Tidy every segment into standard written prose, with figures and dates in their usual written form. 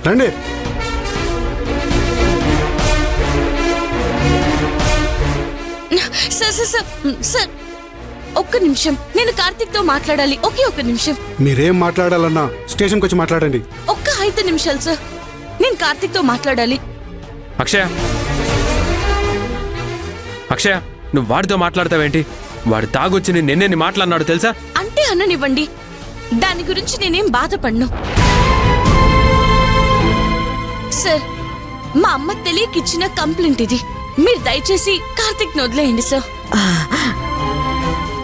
రండి. Sir sir sir sir ఒక్క నిమిషం, నేను కార్తీక్ తో మాట్లాడాలి. ఒక్క నిమిషం. మీరేం మాట్లాడాలన్నా స్టేషన్కి వచ్చి మాట్లాడండి. ఒక్క 5 నిమిషాలు సార్, నేను కార్తీక్ తో మాట్లాడాలి. అక్షయ, అక్షయ, నువ్వు వాడితో మాట్లాడతావేంటి? వాడు తాగొచ్చి నిన్నేని మాట్లాడినాడు తెలుసా? అంటే అన్ననివ్వండి, దాని గురించి నేనేం బాధపడ్ను. సార్, మా అమ్మ తెలియకిచ్చిన కంప్లైంట్ ఇది. మీరు దయచేసి కార్తీక్ ని వదిలేయండి సార్.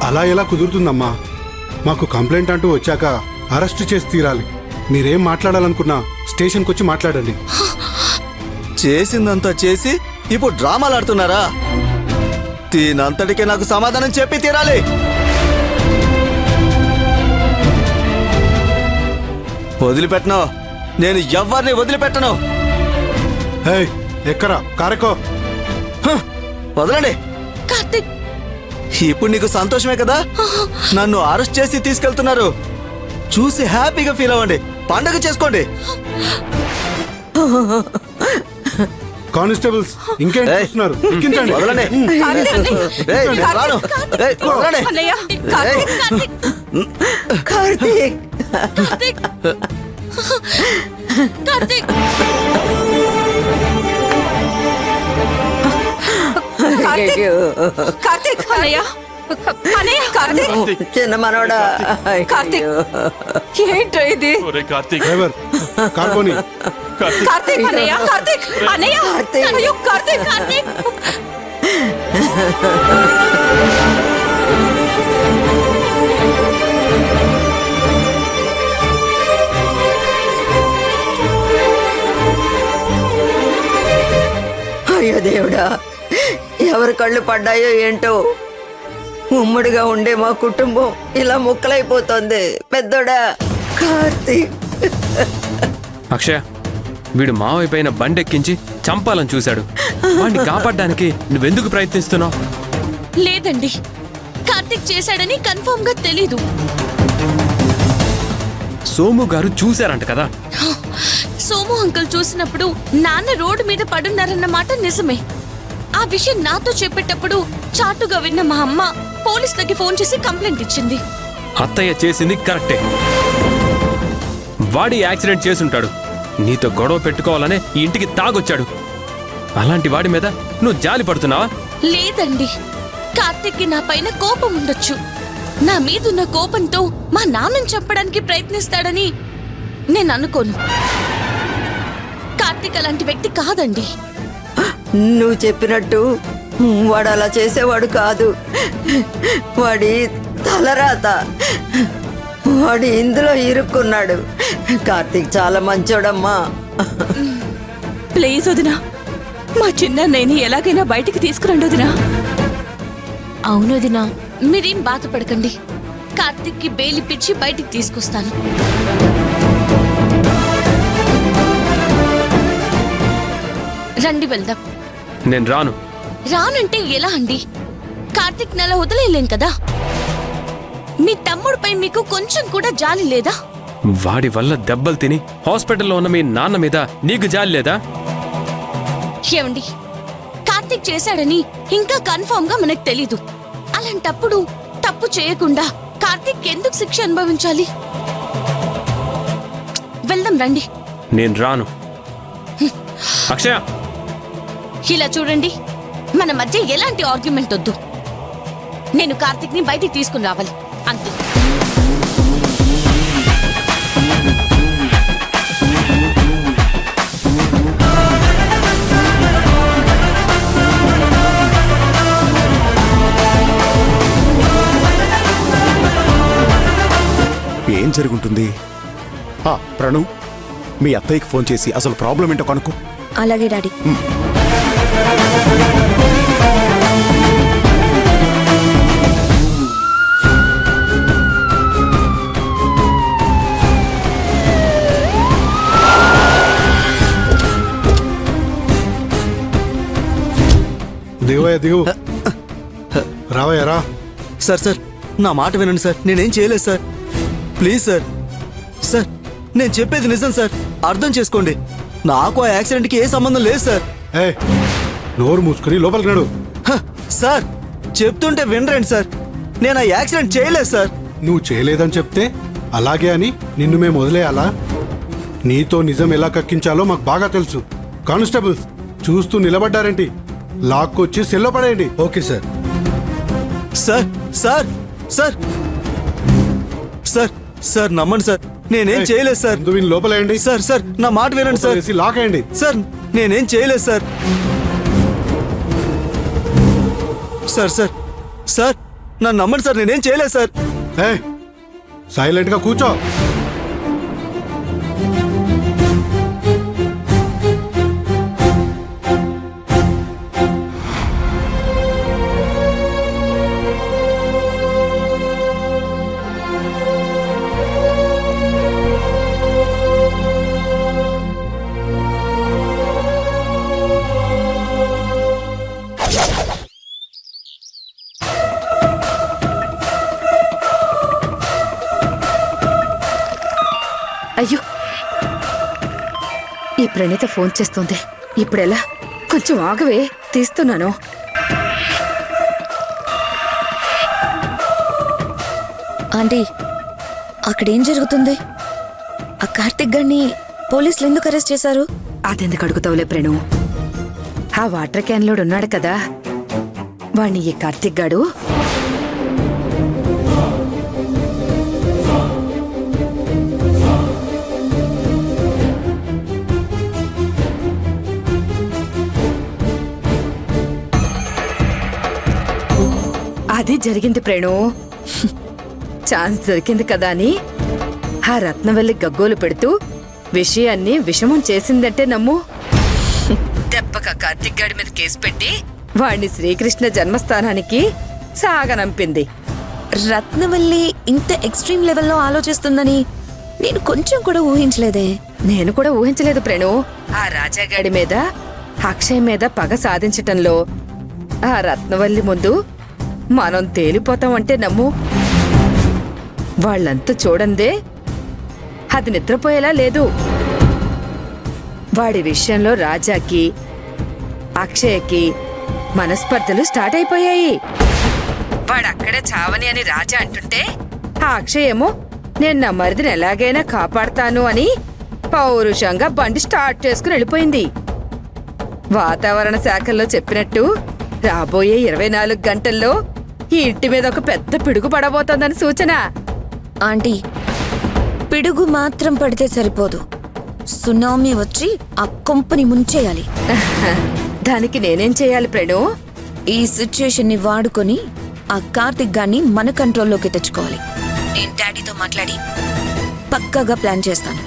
అలా ఎలా కుదురుతుందమ్మా? మాకు కంప్లైంట్ అంటూ వచ్చాక అరెస్ట్ చేసి తీరాలి. మీరేం మాట్లాడాలనుకున్నా స్టేషన్కి వచ్చి మాట్లాడండి. చేసిందంతా చేసి ఇప్పుడు డ్రామాలు ఆడుతున్నారా? దీనంతటికే నాకు సమాధానం చెప్పి తీరాలి. వదిలిపెట్టను, నేను ఎవరిని వదిలిపెట్టను. ఎక్కరా కారెక్కో. వదలండి. కార్తీక్, ఇప్పుడు నీకు సంతోషమే కదా? నన్ను అరెస్ట్ చేసి తీసుకెళ్తున్నారు. చూసి హ్యాపీగా ఫీల్ అవ్వండి, పండగ చేసుకోండి. కానిస్టేబుల్స్ ఇంకేం చూస్తున్నారు? ఎక్కించండి. వదలండి. ఏయ్, నేను రాను. ఏయ్, వదలండి. అన్నయ్య, కార్తీక్, కార్తీక్ కార్తీక్, కార్తీక్, కార్తీక్, అన్నయ్య, అన్నయ్య, కార్తీక్, చిన్న మనోడా. కార్తీక్, ఏంటో ఇది? డ్రైవర్ కార్పోని. కార్తీక్, అన్నయ్య, కార్తీక్, అన్నయ్య, అయ్యో, కార్తీక్, కార్తీక్. అయ్యో దేవుడా, ఎవరి కళ్ళు పడ్డాయో ఏంటో. ఉమ్మడిగా ఉండే మా కుటుంబం ఇలా ముక్కలైపోతుంది. పెద్దోడా కార్తీక్. అక్షయ, వీడు మావయ్య పైన బండెక్కించి చంపాలని చూశాడు. వాడిని కాపాడడానికి నువ్వెందుకు ప్రయత్నిస్తున్నావు? లేదండి, కార్తీక్ చేశాడని కన్ఫర్మ్ గా తెలీదు. సోము గారు చూశారంట కదా? సోము అంకుల్ చూసినప్పుడు నాన్న రోడ్డు మీద పడున్నారన్న మాట నిజమే. ఆ విషయం నాతో చెప్పేటప్పుడు చాటుగా విన్న మా అమ్మ పోలీసులకి ఫోన్ చేసి కంప్లైంట్ ఇచ్చింది. అత్తయ్య చేసింది కరెక్టే. వాడి యాక్సిడెంట్ చేసుంటాడు. నీతో గొడవ పెట్టుకోవాలనే ఈ ఇంటికి తాగొచ్చాడు. అలాంటి వాడి మీద నువ్వు జాలి పడుతున్నావా? లేదండి, కార్తీక్కి నా పైన కోపం ఉండొచ్చు. నా మీదున్న కోపంతో మా నాన్నని చంపడానికి ప్రయత్నిస్తాడని నేను అనుకోను. కార్తీక్ అలాంటి వ్యక్తి కాదండి. నువ్వు చెప్పినట్టు వాడు అలా చేసేవాడు కాదు. వాడి తలరాత, వాడు ఇందులో ఇరుక్కున్నాడు. కార్తీక్ చాలా మంచోడమ్మా. ప్లీజ్ వదినా, మా చిన్నన్నయ్యని ఎలాగైనా బయటికి తీసుకురండి వదినా. అవును వదినా, మీరేం బాధపడకండి. కార్తీక్కి బెయిల్ ఇప్పించి బయటికి తీసుకొస్తాను. రండి వెళ్దాం. నేను రాను. రానంటే ఎలా అండి? కార్తీక్ నెల వదిలేయలేం కదా. మీ తమ్ముడిపై మీకు కొంచెం కూడా జాలి లేదా? వాడి వల్ల దెబ్బలు తిని హాస్పిటల్లో ఉన్న మీ నాన్న మీద నీకు జాలి లేదా? ఏమండి, కార్తీక్ చేశాడని ఇంకా కన్ఫర్మ్ గా మనకు తెలీదు. అలాంటప్పుడు తప్పు చేయకుండా కార్తీక్ ఎందుకు శిక్ష అనుభవించాలి? వెళ్దాం రండి. నేను రాను. అక్షయ, ఇలా చూడండి, మన మధ్య ఎలాంటి ఆర్గ్యుమెంట్ వద్దు. నేను కార్తీక్ ని బయటికి తీసుకుని రావాలి, అంతే. ఏం జరుగుంటుంది? ప్రణు, మీ అత్తయ్యకి ఫోన్ చేసి అసలు ప్రాబ్లం ఏంటో కనుక్కో. అలాగే డాడీ. దిగవయ్య దిగు. రావయ్య రా. సార్ సార్, నా మాట వినండి సార్. నేనేం చేయలేదు సార్. Please sir. సార్, నేను చెప్పేది నిజం సార్, అర్థం చేసుకోండి. నాకు ఆ యాక్సిడెంట్కి ఏ సంబంధం లేదు సార్. ఏ నోరు మూసుకుని లోపలికి నడు. హ, సార్ చెప్తుంటే వినరండి సార్, నేను ఆ యాక్సిడెంట్ చేయలేదు సార్. నువ్వు చేయలేదని చెప్తే అలాగే అని నిన్ను మేము వదిలేయాలా? నీతో నిజం ఎలా కక్కించాలో మాకు బాగా తెలుసు. కానిస్టేబుల్స్ చూస్తూ నిలబడ్డారేంటి? లాక్కొచ్చి సెల్లో పడేయండి. Okay sir. Sir sir sir sir sir నమ్మండి సార్, నేనేం చేయలేదు సార్. ముందు వీని లోపలేయండి. సార్ సార్ నా మాట వినండి సార్. వేసి లాక్ అయ్యండి. సార్ నేనేం చేయలేదు సార్. సార్ సార్ సార్ నన్ను నమ్మండి సార్, నేనేం చేయలేదు సార్. ఏ సైలెంట్ గా కూర్చో. అయ్యో, ఈ ప్రణీత ఫోన్ చేస్తుంది. ఇప్పుడెలా? కొంచెం ఆగవే, తీస్తున్నాను. ఆంటీ, అక్కడేం జరుగుతుంది? ఆ కార్తిక్ గారిని పోలీసులు ఎందుకు అరెస్ట్ చేశారు? అదెందుకు అడుగుతావులే ప్రణు. ఆ వాటర్ క్యాన్ లోడు ఉన్నాడు కదా, వాణ్ణి ఈ కార్తిక్ గాడు అది జరిగింది ప్రేణు. ఛాన్స్ దొరికింది కదా అని ఆ రత్నవల్లి గగ్గోలు పెడుతూ విషయాన్ని విషమం చేసిందంటే నమ్ము. దెబ్బక కార్తిక్ గాడి మీద కేసు పెట్టి వాణ్ణి శ్రీకృష్ణ జన్మస్థానానికి సాగనంపింది. రత్నవల్లి ఇంత ఎక్స్ట్రీమ్ లెవెల్లో ఆలోచిస్తుందని నేను కొంచెం కూడా ఊహించలేదే. నేను కూడా ఊహించలేదు ప్రేణు. ఆ రాజాగాడి మీద అక్షయ్ మీద పగ సాధించటంలో ఆ రత్నవల్లి ముందు మనం తేలిపోతామంటే నమ్ము. వాళ్ళంతా చూడందే అది నిద్రపోయేలా లేదు. వాడి విషయంలో రాజాకి అక్షయకి మనస్పర్ధలు స్టార్ట్ అయిపోయాయి. వాడక్కడే చావని అని రాజా అంటుంటే ఆ అక్షయ్ ఏమో నేను నా మరిదిని ఎలాగైనా కాపాడతాను అని పౌరుషంగా బండి స్టార్ట్ చేసుకుని వెళ్ళిపోయింది. వాతావరణ శాఖల్లో చెప్పినట్టు రాబోయే 24 గంటల్లో ఈ ఇంటి మీద ఒక పెద్ద పిడుగు పడబోతోందని సూచన. ఆంటీ, పిడుగు మాత్రం పడితే సరిపోదు, సునామీ వచ్చి ఆ కొంపని ముంచేయాలి. దానికి నేనేం చేయాలి ప్రేణు? ఈ సిచ్యుయేషన్ ని వాడుకొని ఆ కార్తిక్ గాన్ని మన కంట్రోల్లోకి తెచ్చుకోవాలి. నేను డాడీతో మాట్లాడి పక్కాగా ప్లాన్ చేస్తాను.